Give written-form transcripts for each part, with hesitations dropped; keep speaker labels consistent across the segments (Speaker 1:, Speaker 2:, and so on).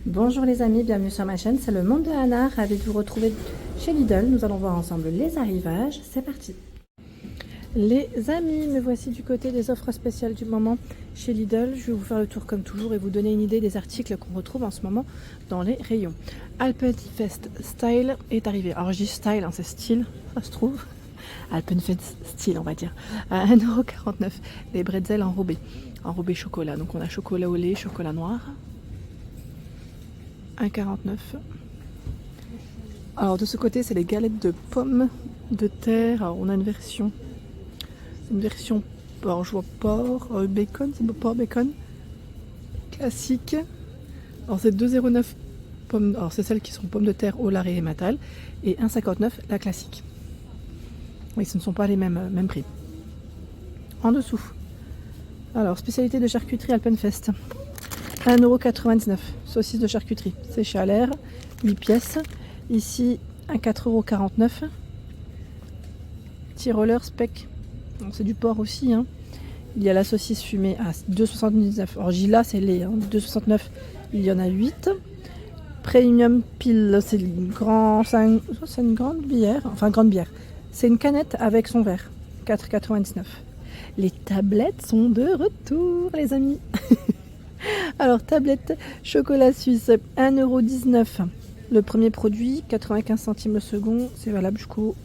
Speaker 1: Bonjour les amis, bienvenue sur ma chaîne, c'est le monde de Anna, ravi de vous retrouver chez Lidl. Nous allons voir ensemble les arrivages, c'est parti. Les amis, me voici du côté des offres spéciales du moment chez Lidl. Je vais vous faire le tour comme toujours et vous donner une idée des articles qu'on retrouve en ce moment dans les rayons. Alpenfest Style est arrivé. Alors je dis style, hein, c'est style, ça se trouve. Alpenfest Style, on va dire. À 1,49 €. Les bretzels enrobés chocolat. Donc on a chocolat au lait, chocolat noir. 1,49 €. Alors de ce côté, c'est les galettes de pommes de terre. Alors, on a une version, alors je vois porc, bacon, c'est porc bacon classique. Alors c'est 2,09 € pommes. Alors c'est celles qui sont pommes de terre au lard et ématal et 1,59 € la classique. Oui, ce ne sont pas les mêmes prix. En dessous, alors spécialité de charcuterie Alpenfest. 1,99 €, saucisse de charcuterie, séchée à l'air, 8 pièces. Ici, à 4,49 €. Petit roller spec, c'est du porc aussi. Hein. Il y a la saucisse fumée à 2,79 €. Alors, Gila, c'est lait, hein. 2,69 €, il y en a 8. Premium Pile, c'est une grande bière. Enfin, grande bière. C'est une canette avec son verre, 4,99 €. Les tablettes sont de retour, les amis. Alors, tablette chocolat suisse, 1,19 €. Le premier produit, 95 centimes le second. C'est valable jusqu'au...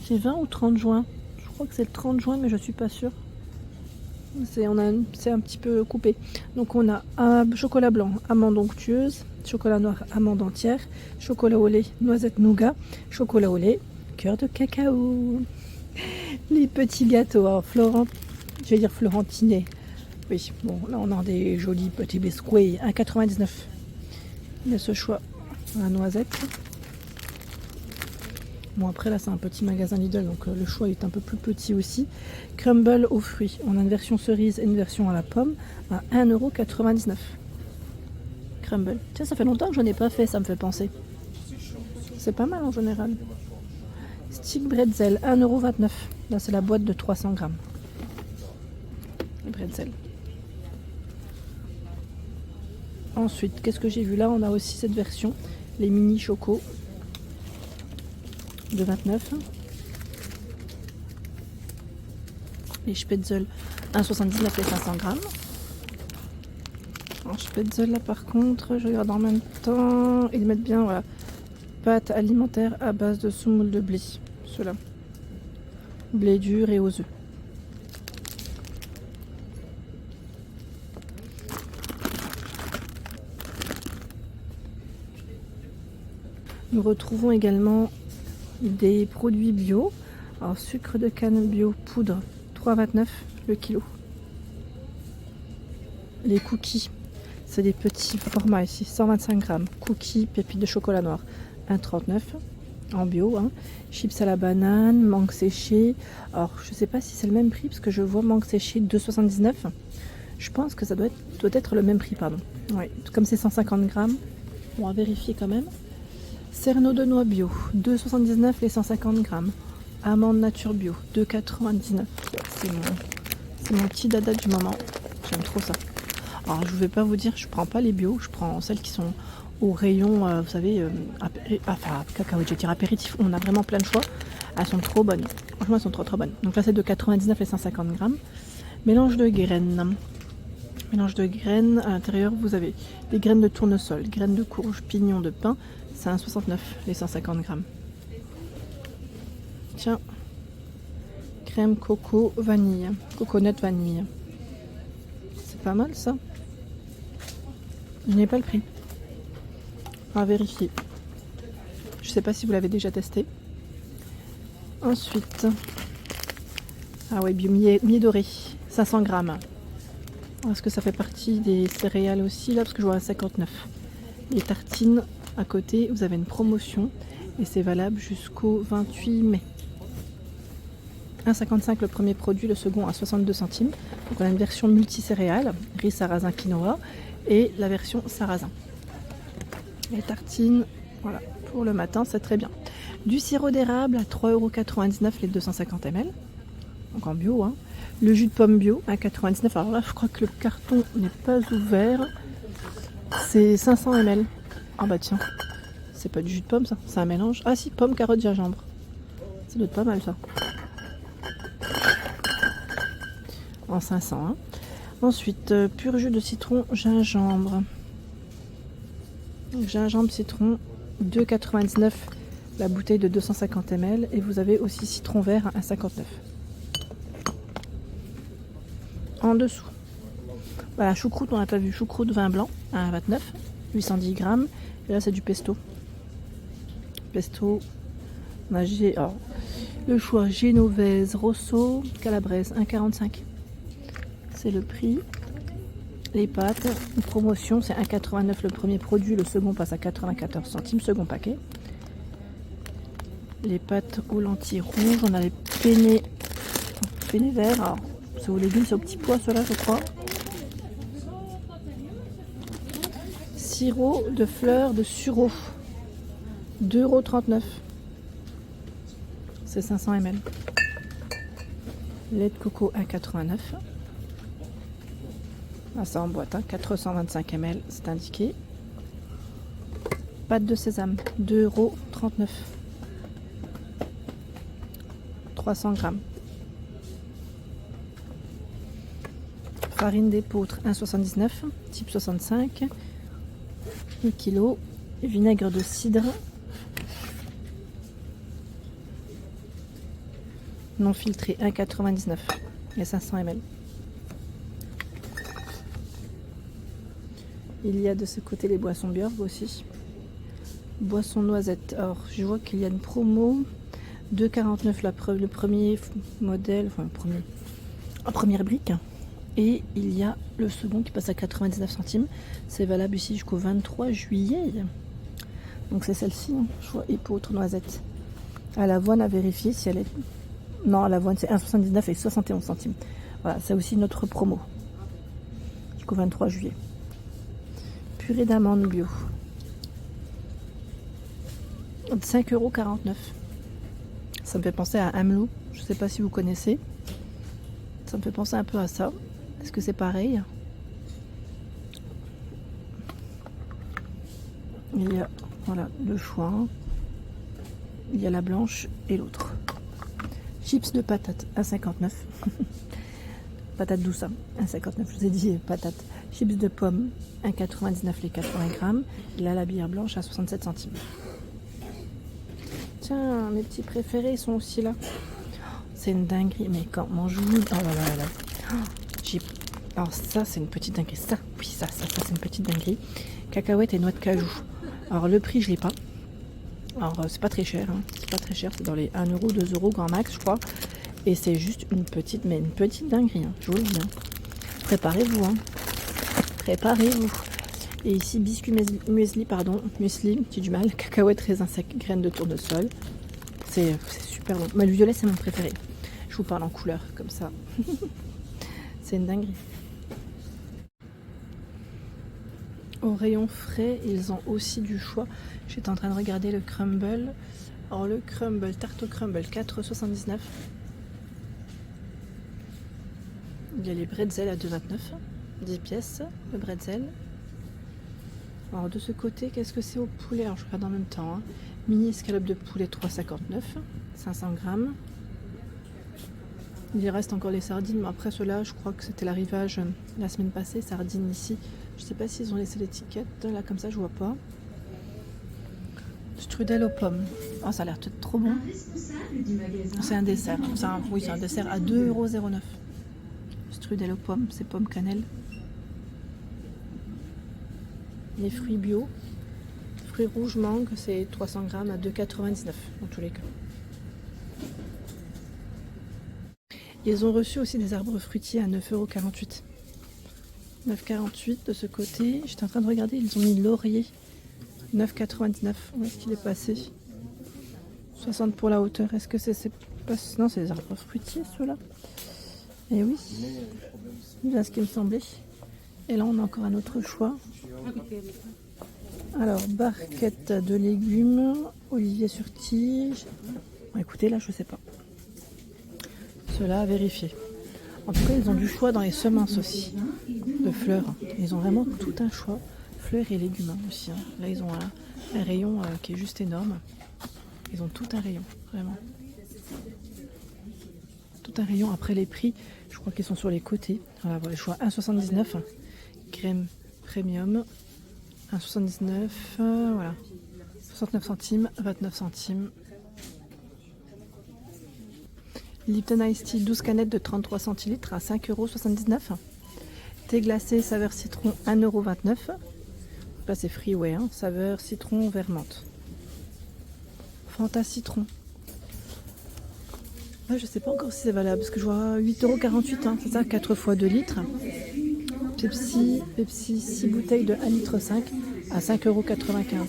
Speaker 1: C'est 20 ou 30 juin. Je crois que c'est le 30 juin, mais je suis pas sûre. C'est un petit peu coupé. Donc, on a un chocolat blanc, amande onctueuse, chocolat noir, amande entière, chocolat au lait, noisette nougat, chocolat au lait, cœur de cacao. Les petits gâteaux. Alors, je vais dire florentinés. Oui, bon, là on a des jolis petits biscuits, 1,99 €. Il y a ce choix à la noisette. Bon, après là c'est un petit magasin Lidl, donc le choix est un peu plus petit aussi. Crumble aux fruits, on a une version cerise et une version à la pomme à 1,99 €. Crumble, tiens, ça fait longtemps que je n'en ai pas fait, ça me fait penser. C'est pas mal en général. Stick bretzel, 1,29 €. Là c'est la boîte de 300 grammes. Les bretzels. Ensuite, qu'est-ce que j'ai vu là? On a aussi cette version, les mini choco de 29. Les Spätzle 1,79 € les 500 grammes. Alors Spätzle là par contre, je regarde en même temps, ils mettent bien, voilà, pâte alimentaire à base de semoule de blé, ceux-là. Blé dur et aux œufs. Nous retrouvons également des produits bio. Alors, sucre de canne bio poudre, 3,29 € le kilo. Les cookies, c'est des petits formats ici, 125 grammes. Cookies, pépites de chocolat noir, 1,39 € en bio. Hein. Chips à la banane, mangue séchée. Alors, je ne sais pas si c'est le même prix parce que je vois mangue séchée 2,79 €. Je pense que ça doit être le même prix, pardon. Ouais, comme c'est 150 grammes, on va vérifier quand même. Cerneau de noix bio, 2,79 € les 150 grammes. Amande nature bio, 2,99 €. C'est mon petit dada du moment. J'aime trop ça. Alors je ne vais pas vous dire, je prends pas les bio, je prends celles qui sont au rayon, vous savez, cacahuètes, je vais dire apéritif. On a vraiment plein de choix. Elles sont trop bonnes. Franchement, elles sont trop bonnes. Donc là, c'est de 99 les 150 grammes. Mélange de graines. Mélange de graines. À l'intérieur, vous avez des graines de tournesol, graines de courge, pignons de pain. C'est 1,69 € les 150 grammes. Tiens, crème coco vanille, coconut vanille. C'est pas mal ça. Je n'ai pas le prix. On va vérifier. Je sais pas si vous l'avez déjà testé. Ensuite, ah ouais, miel doré, 500 grammes. Est-ce que ça fait partie des céréales aussi là? Parce que je vois à 59. Les tartines. À côté, vous avez une promotion et c'est valable jusqu'au 28 mai. 1,55 € le premier produit, le second à 62 centimes. Donc on a une version multicéréales, riz, sarrasin, quinoa et la version sarrasin. Les tartines, voilà, pour le matin, c'est très bien. Du sirop d'érable à 3,99 € les 250 ml. Donc en bio. Hein. Le jus de pomme bio à 99 €. Alors là, je crois que le carton n'est pas ouvert. C'est 500 ml. Ah bah tiens, c'est pas du jus de pomme ça, c'est un mélange. Ah si, pomme, carotte, gingembre. Ça doit être pas mal ça. En 500. Hein. Ensuite, pur jus de citron, gingembre. Donc, gingembre, citron, 2,99 la bouteille de 250 ml. Et vous avez aussi citron vert à 1,59. En dessous. Voilà, choucroute, on n'a pas vu. Choucroute vin blanc à 1,29, 810 grammes. Et là, c'est du pesto. Pesto, on a le choix génovaise, rosso, calabraise, 1,45. C'est le prix. Les pâtes, une promotion, c'est 1,89 le premier produit, le second passe à 94 centimes, second paquet. Les pâtes aux lentilles rouges, on a les penne verts. Alors, c'est aux légumes, c'est aux petits pois, ceux-là, je crois. Sirop de fleurs de sureau, 2,39 €. C'est 500 ml. Lait de coco, 1,89 €. Ah, ça en boîte, hein, 425 ml, c'est indiqué. Pâte de sésame, 2,39 €. 300 grammes. Farine d'épeautre, 1,79 €, type 65. 1 kg. Vinaigre de cidre. Non filtré, 1,99 € et 500 ml. Il y a de ce côté les boissons Björg aussi. Boisson noisette. Or, je vois qu'il y a une promo. 2,49 € le premier modèle, enfin la première brique. Et il y a le second qui passe à 99 centimes. C'est valable ici jusqu'au 23 juillet. Donc c'est celle-ci, hein. Choix épeautre noisette. À l'avoine, à vérifier si elle est... Non, à l'avoine, c'est 1,79 et 71 centimes. Voilà, c'est aussi notre promo. Jusqu'au 23 juillet. Purée d'amandes bio. 5,49 €. Ça me fait penser à Amelou. Je ne sais pas si vous connaissez. Ça me fait penser un peu à ça. Est-ce que c'est pareil? Il y a voilà, le choix. Il y a la blanche et l'autre. Chips de patates, 1,59 €. Patate douce, 1,59 €. Je vous ai dit patate. Chips de pommes, 1,99 € les 80 grammes. Et là, la bière blanche à 67 centimes. Tiens, mes petits préférés sont aussi là. C'est une dinguerie, mais quand on joue... Oh là là là. Alors ça, c'est une petite dinguerie. Ça, oui, ça c'est une petite dinguerie. Cacahuètes et noix de cajou. Alors le prix, je l'ai pas. Alors c'est pas très cher. Hein. C'est pas très cher. C'est dans les 1 €, 2 € grand max, je crois. Et c'est juste une petite dinguerie. Hein. Je vous le dis. Hein. Préparez-vous. Hein. Préparez-vous. Et ici, biscuit muesli, j'ai du mal. Cacahuètes, raisins secs, graines de tournesol. C'est super bon. Mais le violet, c'est mon préféré. Je vous parle en couleur, comme ça. C'est une dinguerie. Au rayon frais, ils ont aussi du choix. J'étais en train de regarder le crumble. Alors le crumble, tarte au crumble, 4,79 €. Il y a les bretzels à 2,29 €. 10 pièces, le bretzel. Alors de ce côté, qu'est-ce que c'est au poulet? Alors je regarde en même temps. Hein. Mini escalope de poulet, 3,59 €. 500 grammes. Il reste encore les sardines, mais après cela, je crois que c'était l'arrivage la semaine passée. Sardines ici. Je sais pas s'ils ont laissé l'étiquette. Là, comme ça, je vois pas. Strudel aux pommes. Oh, ça a l'air trop bon. C'est un dessert. Oui, c'est un dessert à 2,09 €. Strudel aux pommes, c'est pommes cannelle. Les fruits bio. Fruits rouges mangue, c'est 300 grammes à 2,99 € dans tous les cas. Ils ont reçu aussi des arbres fruitiers à 9,48 €. 9,48 € de ce côté. J'étais en train de regarder, ils ont mis laurier. 9,99 €. Où est-ce qu'il est passé? 60 pour la hauteur. Est-ce que c'est pas... Non, c'est des arbres fruitiers, ceux-là. Et oui, c'est bien ce qui me semblait. Et là, on a encore un autre choix. Alors, barquette de légumes, olivier sur tige. Bon, écoutez, là, je sais pas. Cela à vérifier. En tout cas, ils ont du choix dans les semences aussi, de fleurs. Ils ont vraiment tout un choix. Fleurs et légumes hein, aussi. Hein. Là, ils ont un rayon qui est juste énorme. Ils ont tout un rayon, vraiment. Tout un rayon. Après, les prix, je crois qu'ils sont sur les côtés. Voilà, voilà, je vois 1,79. Crème premium. 1,79. Voilà. 69 centimes, 29 centimes. Lipton Ice Tea, 12 canettes de 33 centilitres à 5,79 €. Thé glacé saveur citron, 1,29 €. Là, c'est Freeway, hein, saveur citron vert menthe. Fanta citron. Ouais, je sais pas encore si c'est valable parce que je vois 8,48 €, hein, c'est ça, 4 fois 2 litres. Pepsi 6 bouteilles de 1,5 litre à 5,95 €.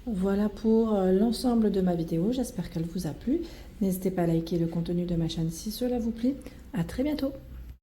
Speaker 1: Voilà pour l'ensemble de ma vidéo, j'espère qu'elle vous a plu. N'hésitez pas à liker le contenu de ma chaîne si cela vous plaît. À très bientôt.